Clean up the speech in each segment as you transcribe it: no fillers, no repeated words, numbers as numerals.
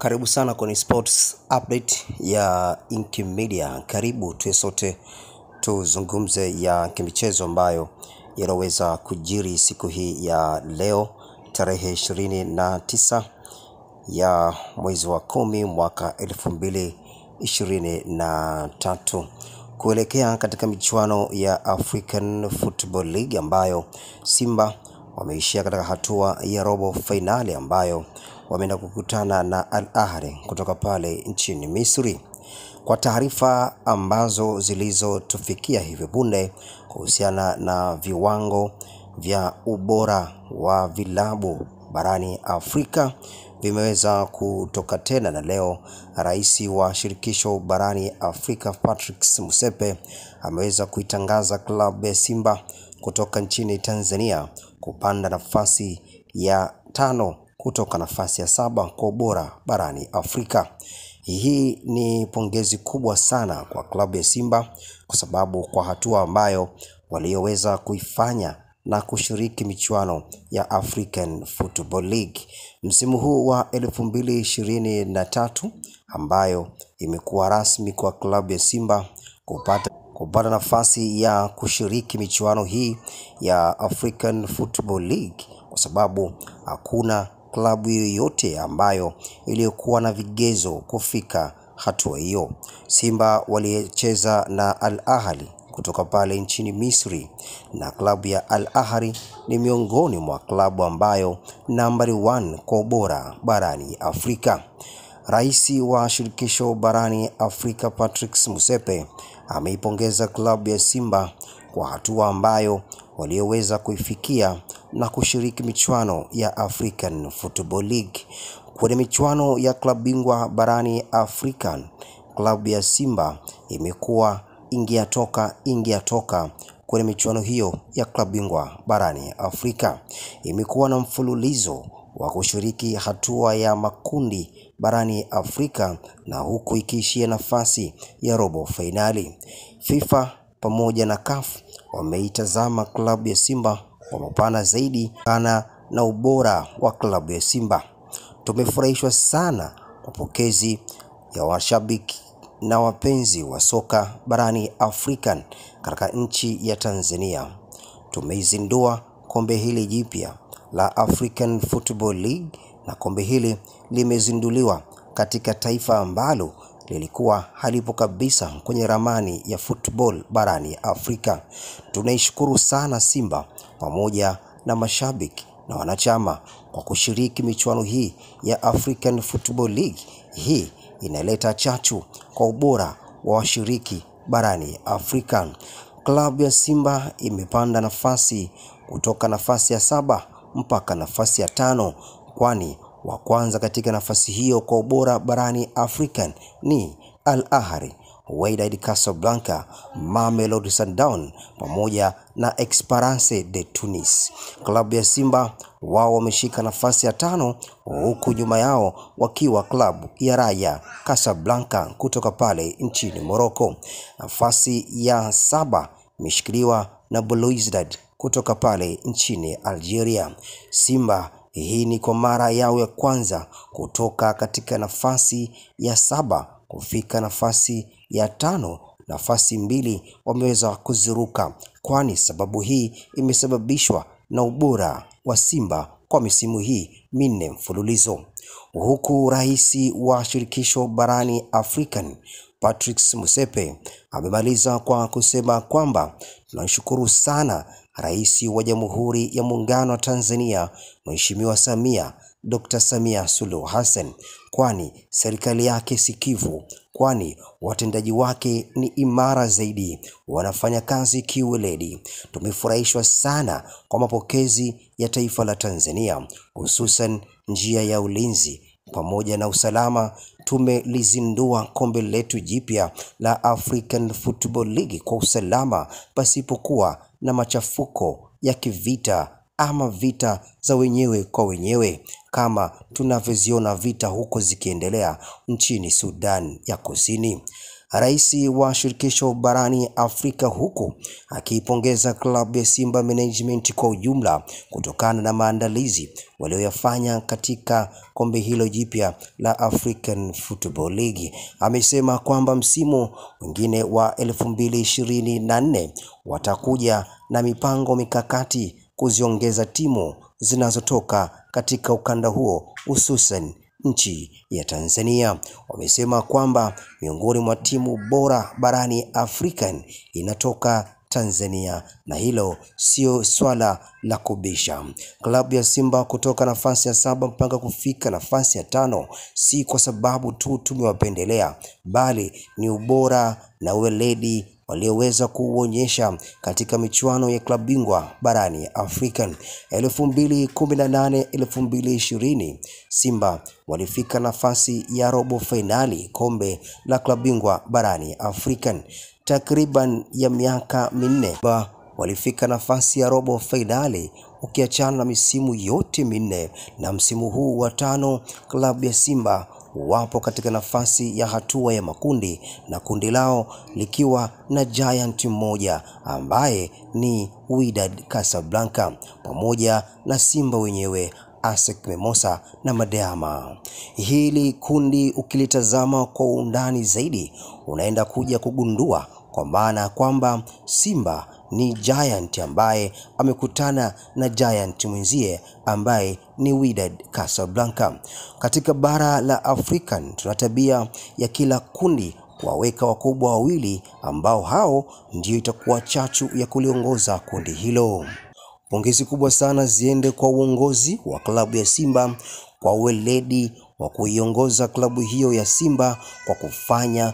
Karibu sana kwenye sports update ya Inki Media. Karibu tuwe sote tuzungumze ya kimichezo ambayo yanaweza kujiri siku hii ya leo tarehe 29 ya mwezi wa 10 mwaka 2023 kuelekea katika michuano ya African Football League ambayo Simba wameishia katika hatua ya robo finali ambayo wameenda kukutana na Al Ahly kutoka pale nchini Misri. Kwa taarifa ambazo zilizotufikia hivi punde kuhusiana na viwango vya ubora wa vilabu barani Afrika vimeweza kutoka tena, na leo rais wa shirikisho barani Afrika Patrice Motsepe ameweza kuitangaza klabu ya Simba kutoka nchini Tanzania kupanda nafasi ya 5 kutoka nafasi ya 7 kwa ubora barani Afrika. Hii ni pongezi kubwa sana kwa klabu ya Simba kwa sababu kwa hatua ambayo walioweza kuifanya na kushiriki michuano ya African Football League msimu huu wa 2023 ambayo imekuwa rasmi kwa klabu ya Simba kupata nafasi ya kushiriki michuano hii ya African Football League, kwa sababu hakuna klabu yoyote ambayo iliyokuwa na vigezo kufika hatua hiyo. Simba walicheza na Al Ahly kutoka pale nchini Misri, na klabu ya Al Ahly ni miongoni mwa klabu ambayo nambari 1 kwa ubora barani Afrika. Rais wa shirikisho barani Afrika Patrice Motsepe ameipongeza klabu ya Simba kwa hatua ambayo walioweza kuifikia na kushiriki michuano ya African Football League. Kwenye michuano ya klabu bingwa barani Afrika, klabu ya Simba imekuwa ingia toka kwenye michuano hiyo ya klabu bingwa barani Afrika. Imekuwa na mfululizo wa kushiriki hatua ya makundi barani Afrika, na huku ikiishia nafasi ya robo finali. FIFA pamoja na CAF wameitazama klabu ya Simba kwa mapana zaidi na ubora wa klabu ya Simba. Tumefurahishwa sana mapokezi ya washabiki na wapenzi wa soka barani Afrika katika nchi ya Tanzania. Tumeizindua kombe hili jipya la African Football League, na kombe hili limezinduliwa katika taifa ambalo lilikuwa halipo kabisa kwenye ramani ya football barani Afrika. Tunaishukuru sana Simba pamoja na mashabiki na wanachama kwa kushiriki michuano hii ya African Football League. Hii inaleta chachu kwa ubora wa washiriki barani Afrika. Klabu ya Simba imepanda nafasi kutoka nafasi ya 7 mpaka nafasi ya 5, kwani wa kwanza katika nafasi hiyo kwa ubora barani Afrika ni Al Ahly, Wydad Casablanca, Mamelodi Sundowns pamoja na Esperance de Tunis. Klabu ya Simba wao wameshika nafasi ya 5, huku nyuma yao wakiwa klabu ya Raja Casablanca kutoka pale nchini Morocco. Nafasi ya 7 imeshikiliwa na Belouizdad kutoka pale nchini Algeria. Simba hii ni kwa mara yao ya kwanza kutoka katika nafasi ya 7 kufika nafasi ya 5. Nafasi 2 wameweza kuziruka, kwani sababu hii imesababishwa na ubora wa Simba kwa misimu hii 4 mfululizo. Huku rais wa shirikisho barani Afrika Patrice Motsepe amemaliza kwa kusema kwamba tunashukuru sana Rais wa Jamhuri ya Muungano wa Tanzania Mheshimiwa Dr. Samia Suluhu Hassan, kwani serikali yake sikivu, kwani watendaji wake ni imara zaidi, wanafanya kazi kiweledi. Tumefurahishwa sana kwa mapokezi ya taifa la Tanzania, hususan njia ya ulinzi pamoja na usalama. Tumelizindua kombe letu jipya la African Football League kwa usalama pasipokuwa na machafuko ya kivita ama vita za wenyewe kwa wenyewe kama tunavyoziona vita huko zikiendelea nchini Sudan ya Kusini. Rais wa shirikisho barani Afrika huku akiipongeza klabu ya Simba management kwa ujumla kutokana na maandalizi walioyafanya katika kombe hilo jipya la African Football League. Amesema kwamba msimu mwingine wa 2024 watakuja na mipango mikakati kuziongeza timu zinazotoka katika ukanda huo, hususan nchi ya Tanzania. Wamesema kwamba miongoni mwa timu bora barani Afrika inatoka Tanzania na hilo sio swala la kubisha. Klabu ya Simba kutoka nafasi ya 7 mpaka kufika nafasi ya 5 si kwa sababu tu tumewapendelea, bali ni ubora na weledi walioweza kuonyesha katika michuano ya klabu bingwa barani Afrika. 2018-2020 Simba walifika nafasi ya robo finali kombe la klabu bingwa barani Afrika. Takriban ya miaka 4 walifika nafasi ya robo finali, ukiachana na misimu yote 4, na msimu huu wa 5 klabu ya Simba wapo katika nafasi ya hatua ya makundi, na kundi lao likiwa na giant mmoja ambaye ni Wydad Casablanca pamoja na Simba wenyewe ASEC Mimosas na Medeama. Hili kundi ukilitazama kwa undani zaidi unaenda kuja kugundua kwa maana kwamba Simba ni giant ambaye amekutana na giant mwenzie ambaye ni Wydad Casablanca. Katika bara la Afrika tuna tabia ya kila kundi kuwaweka wakubwa wawili ambao hao ndio itakuwa chachu ya kuliongoza kundi hilo. Pongezi kubwa sana ziende kwa uongozi wa klabu ya Simba kwa weledi wa kuiongoza klabu hiyo ya Simba kwa kufanya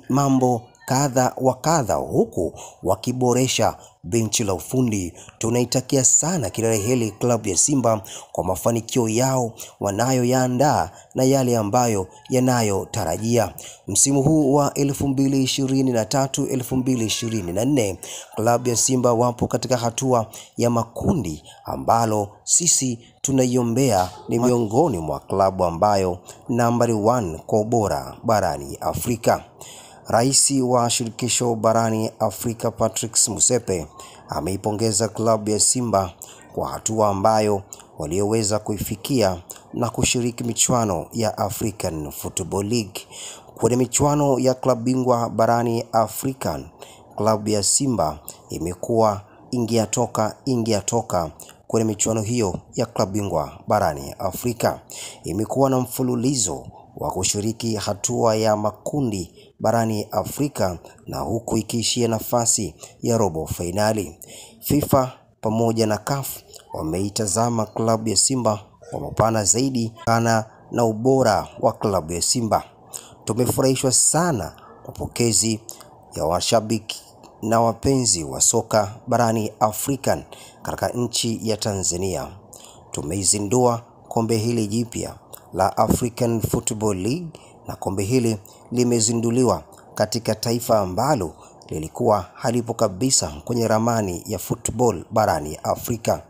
mambo kadha wa kadha huku wakiboresha benchi la ufundi. Tunaitakia sana kila la heri klabu ya Simba kwa mafanikio yao wanayoyaandaa na yale ambayo yanayotarajia. Msimu huu wa 2023-2024 klabu ya Simba wapo katika hatua ya makundi ambalo sisi tunaiombea ni miongoni mwa klabu ambayo nambari 1 kwa ubora barani Afrika. Rais wa shirikisho barani Afrika Patrice Motsepe ameipongeza klabu ya Simba kwa hatua ambayo walioweza kuifikia na kushiriki michuano ya African Football League. Kwenye michuano ya klabu bingwa barani Afrika, klabu ya Simba imekuwa ingiatoka kwenye michuano hiyo ya klabu bingwa barani Afrika. Imekuwa na mfululizo wa kushiriki hatua ya makundi barani Afrika na huku ikiishia nafasi ya robo finali. FIFA pamoja na CAF wameitazama klabu ya Simba kwa mapana zaidi kana na ubora wa klabu ya Simba. Tumefurahishwa sana mapokezi ya washabiki na wapenzi wa soka barani Afrika katika nchi ya Tanzania. Tumeizindua kombe hili jipya la African Football League, na kombe hili limezinduliwa katika taifa ambalo lilikuwa halipo kabisa kwenye ramani ya football barani Afrika.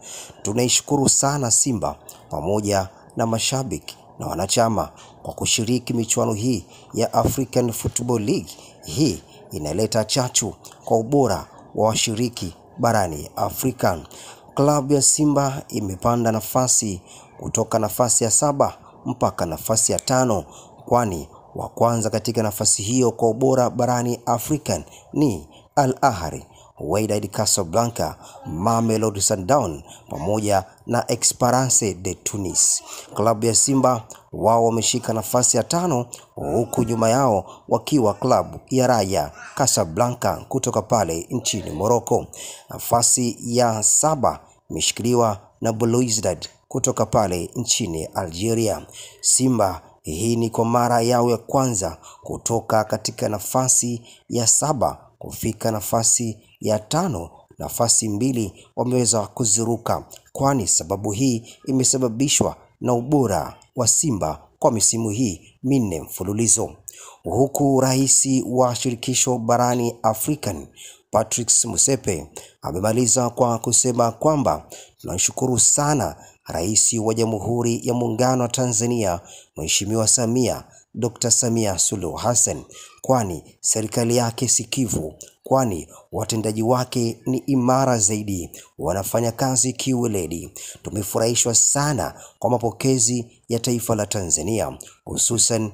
Tunaishukuru sana Simba pamoja na mashabiki na wanachama kwa kushiriki michuano hii ya African Football League. Hii inaleta chachu kwa ubora wa washiriki barani Afrika. Klabu ya Simba imepanda nafasi kutoka nafasi ya 7 mpaka nafasi ya 5, kwani wa kwanza katika nafasi hiyo kwa ubora barani Afrika ni Al Ahly, Wydad Casablanca, Mamelodi Sundowns pamoja na Esperance de Tunis. Klabu ya Simba wao wameshika nafasi ya 5 huku nyuma yao wakiwa klabu ya Raja Casablanca kutoka pale nchini Morocco. Nafasi ya 7 imeshikiliwa na Belouizdad kutoka pale nchini Algeria. Simba hii ni kwa mara yao ya kwanza kutoka katika nafasi ya 7 kufika nafasi ya 5. Nafasi 2 wameweza kuziruka, kwani sababu hii imesababishwa na ubora wa Simba kwa misimu hii 4 mfululizo. Huku rais wa shirikisho barani Afrika Patrice Motsepe amemaliza kwa kusema kwamba tunashukuru sana Rais wa Jamhuri ya Muungano wa Tanzania Mheshimiwa Samia Dr. Samia Suluhu Hassan, kwani serikali yake sikivu, kwani watendaji wake ni imara zaidi, wanafanya kazi kiweledi. Tumefurahishwa sana kwa mapokezi ya taifa la Tanzania, hususan